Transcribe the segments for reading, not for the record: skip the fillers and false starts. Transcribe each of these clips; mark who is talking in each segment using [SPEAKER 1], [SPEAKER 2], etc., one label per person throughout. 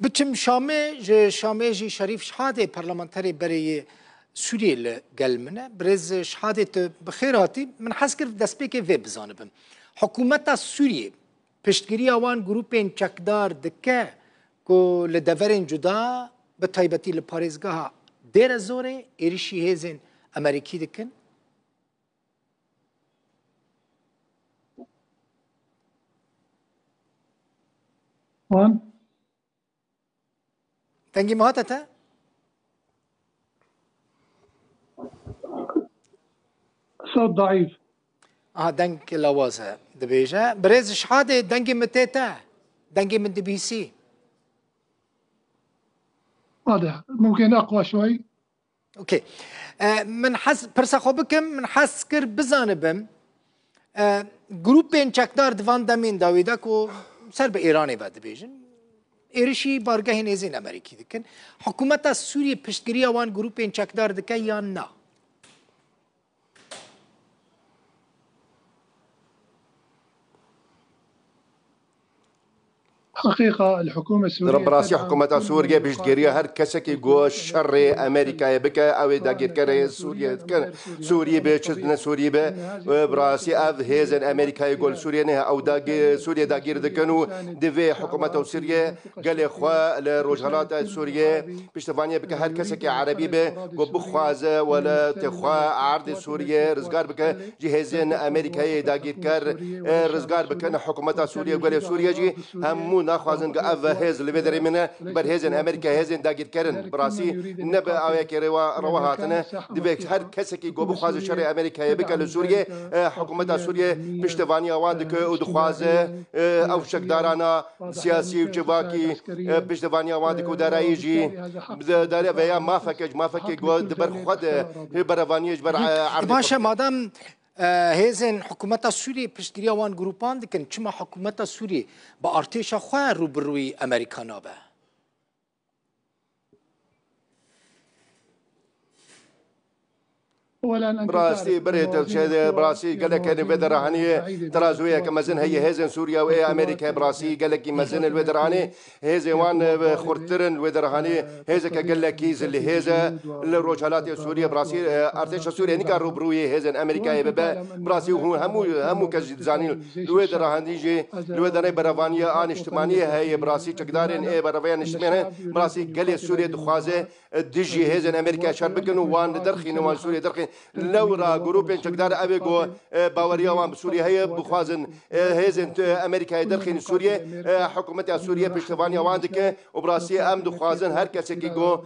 [SPEAKER 1] بچم شامه جی شریف شهاده پارلمانتری برای سوریه گل منه برز شهاده بخیراتی من حس کرد دست به که وب زانبم حکومت سوریه پشتگیری آوان گروپین چکدار دکه که لدورین جدا به تایبتی لپارزگاه دیر زوره ایریشی هزین امریکی دکن
[SPEAKER 2] وان
[SPEAKER 1] تنگی مهاتتا؟
[SPEAKER 2] صوت ضعيف.
[SPEAKER 1] دنگ لوازه دبیجه برز شهاده دنگ متیتا دنگ من دي بي سي
[SPEAKER 2] واضح، ممكن اقوى شوي.
[SPEAKER 1] اوكي من حس برسا خو بكم من حس كر بزانبم جروبين چکدار دوان دمين داويدا كو سر به ایرانی بعد بیجن ایرشی بارگاه نزین امریکی دکن حکومت سوریه پشتگیری آوان گروپین چکدار دکن یا نه
[SPEAKER 2] حقيقة الحكومة السورية
[SPEAKER 3] براسي حكومة سوريا بيشتريها هر كسكي جو شر أمريكا بكا أو داير كره سوريا كان سوريا بيشتنا سوريا براسي أف هيزن أمريكا يقول سوريا نه أو داير سوريا داير دكانو دفع حكومة سوريا قال إخوة لروجهالات سوريا بيشتفانيا بكا هر كسكي عربي بقو بخوازة ولا تخوا عرض سوريا رزقار بكا جهزن أمريكا داير كر رزقار بكا حكومة سوريا قال سوريا جي همون ناخوازن قاف هيز اللي بدري منه بر هيزن امريكا هيزن داقيت كرن براسي نبا اويك روهاتنا دبيك هر كسكي جو بخواز شر امريكا يبك لسوريا حكومه سوريا بشتفانيا واندك ودخواز او شكدارانا سياسي وجواكي بشتفانيا واندك ودرايجي دار ويا ما فكج جو دبر خد برفانيج بر عرض
[SPEAKER 1] باشا مادام هزن حکومت سوریه پشتگیری آوان گروپان دکن چما حکومت سوریه با ارتش خواه رو بروی امریکانا به
[SPEAKER 3] براسي بريت شاد براسي قال لك انا بدراني ترازويه كمزن هي هزن سوريا واي امريكا براسي قال لك مزن الودراني هزي وان خورترن الودراني هزا قال لك كيز اللي هزا الروجالات سوريا براسي ارتش سوريا نيكا روبروي هزن امريكا بابا براسي هو همو كزاني الودراني جي الودراني برافانيا ان اجتماعيه هي براسي تقدارين اي برافان اجتماعيه براسي قال سوريا دخوازه دجي هزن امريكا شربكن وان درخين وان سوريا درخين لورا جروبين تقدر أبيجو باوريا وام سوريا هي بخوازن هزن أمريكا درخين سوريا حكومة سوريا بشتفانيا واندك وبراسي أم دخوازن هر كسي كيجو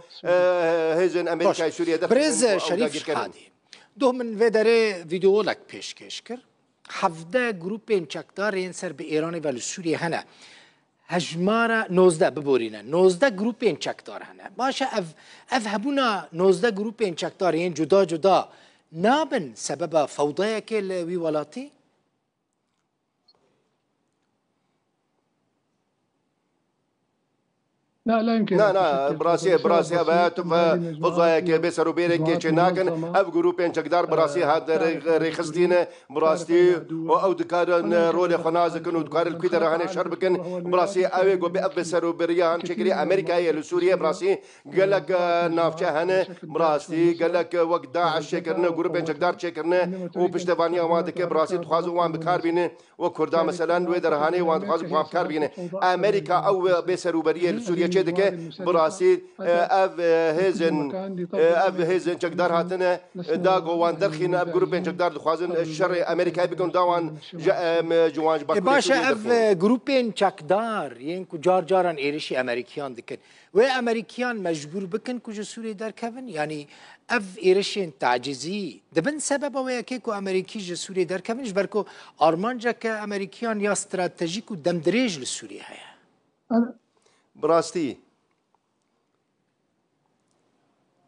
[SPEAKER 3] هزن أمريكا سوريا درخين
[SPEAKER 1] برز شريف شحادي دو من فيدري فيديو لك پیش کش کر 17 گروپین چکدارین سر به ایرانی و سوریه هنه هجمارا 19 ببورینه 19 گروپین چکدار هنه باشه اف هبونا 19 گروپین چکدارین جدا نابن سبب فوضى كل ولاتی
[SPEAKER 2] لا يمكن
[SPEAKER 3] لا براسي بات فضايا كي بيسرو بيرك كي تشناكن اف جروبين تقدر براسي هذا ريخستين براسي او دكار رول خناز كنو دكار الكيدر هاني شربكن براسي اوي جو بي بيسرو بيريان شكري امريكا هي لسوريا براسي قال لك نافشه هنا براسي قال لك وقت داعش شكرنا جروبين تقدر شكرنا وبشتفانيا وادك براسي تخازو وان بكار بينه وكردا مثلا ويدر هاني وان تخازو بكار بينه امريكا او بيسرو بريه لسوريا که براسي اف هزن چقدر هاتنه داغو وان درخين اف جروبين چقدر خوازن الشر امريكا بيكون داوان جوانج باكو
[SPEAKER 1] باشا اف جروبين چقدر ينكو جاران ايرشي امريكيان دكن و امريكيان مجبور بكن كو سوري در كفن يعني اف ايرشين تعجزي دبن سبب و كيكو امريكي سوري در كفن جبركو ارمانجا كامريكيان يا استراتيجيكو دمدريج لسوريا هي
[SPEAKER 3] براستي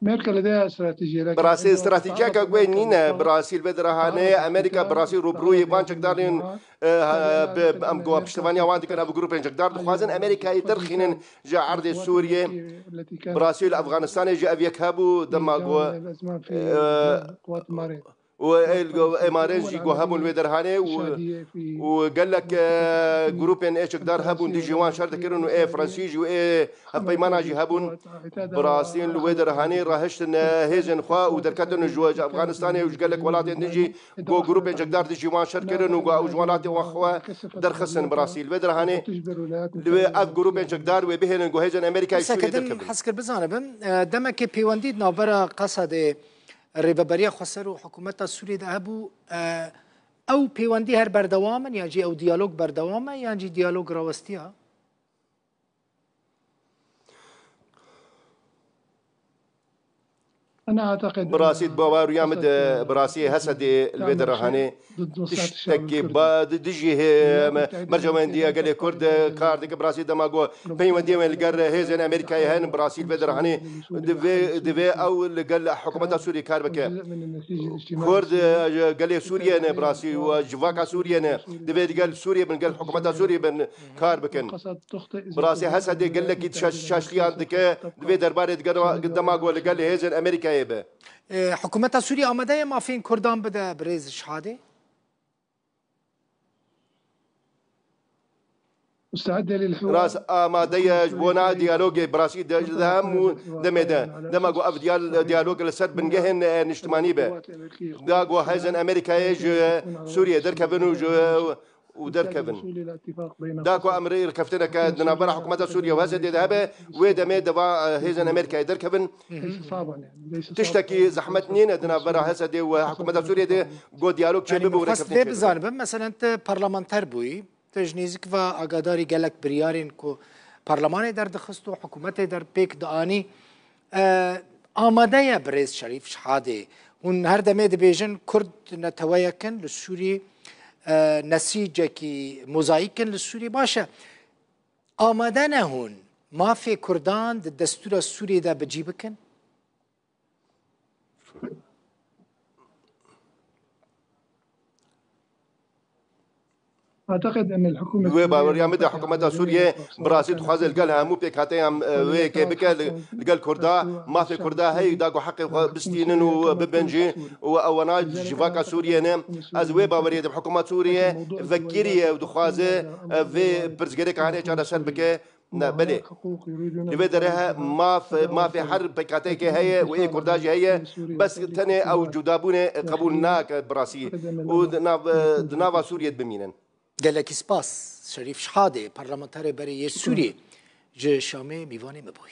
[SPEAKER 2] أمريكا لديها استراتيجية
[SPEAKER 3] براسي استراتيجية كوين نينا براسيل بدرهانة أمريكا براسيل روبروي بان چقدارين ام جو بشتفانيا واندي كان ابو جروبين چقدار دخوازن أمريكا يترخين جا عرض سوريا براسيل أفغانستان جا أبيك هابو دماغو وإمارات جي هبون ويدرهاني وقال لك جروبين إيش قدر هبون دي جوان شرط كيرون وإيه فرنسيجي وإيه هبيمانا جي هبون براسين ويدرهاني راهشتن هيزن خوا ودركتن جواج أفغانستاني وش قال لك ولاتي نجي جروبين قدر دي جوان شرط كيرون وجواناتي وخوا درخسن براسيل ويدرهاني أف جروبين قدر وبهن هيزن أمريكا
[SPEAKER 1] سكتن حسكر بزانبم دمك بيوانديد نابرا قصد الربابرية خسروا حكومة سوريا ذهبوا أو بيواندي هر بردواما يعني أو ديالوج بردواما يعني ديالوج راوستيها
[SPEAKER 2] أنا أعتقد
[SPEAKER 3] براسيد بوار يامد براسي هسد البدر هاني تشتكي بعد دجي مرجماندية قال لي كرد كارد براسي دماغو بيواندي من الجر هيزن أمريكا يهان براسيل بدر هاني دفي أو قال حكومة سوريا كاربك كرد قال لي سوريا براسي وجواكا سوريا دفي قال سوريا من قال حكومة سوريا من كاربكن براسي هسد قال لك شاشلي عندك دفي دربارة دماغو قال لي هيزن أمريكا
[SPEAKER 1] حكومة سوريا آماده ما فين كردان بده بريز شهاده؟
[SPEAKER 2] مستعدة للحوار
[SPEAKER 3] راس آماده بونا ديالوج براسي دهم دمدا دماغو أف ديالوج لسد بنجهن نجتماني به داغو هايزن أمريكا يج سوريا دركبن ودركبن داكو أمريكا كفتنا كدنابرة حكومة سوريا وهذا ذهبه ودمه دوا هيزن أمريكا دركبن تشتكي زحمتنين دنابرة هذا وحكومة سوريا ده جو ديالوج شباب
[SPEAKER 1] وركبتين بزانب مثلا أنت برلمانتر بوي تجنيزك و أقداري قالك بريارين كو برلماني در دخستو حكومتي در بيك داني آماده يا بريز شريف شحاده هون هر دمه دبيجن كرد نتويكن للسوري نسيجكي موزايكن للسوري باشا آماده هون ما في كردان الدستور السوري ده بجيبكن
[SPEAKER 2] أعتقد أن الحكومة
[SPEAKER 3] وباور يعمد حكومة سوريا براسيل خازل قالها مو بيك هاتيام ويك بك قال كردا ما في كردا هي داغو حق بستينن وببنجي وانا جواكا سوريا از وباور يد حكومة سوريا فكريه ودخازه في برزغريك عليه على سربك بلي لبدرها ما في حرب بكاتيك هي وهي كرداجي هي بس تاني او جدابونه قبولناك براسي ودنافا سوريا بمينن
[SPEAKER 1] قال لك سباس شريف شحاده برلمانتر بري سوري جه شامي ميواني مبوي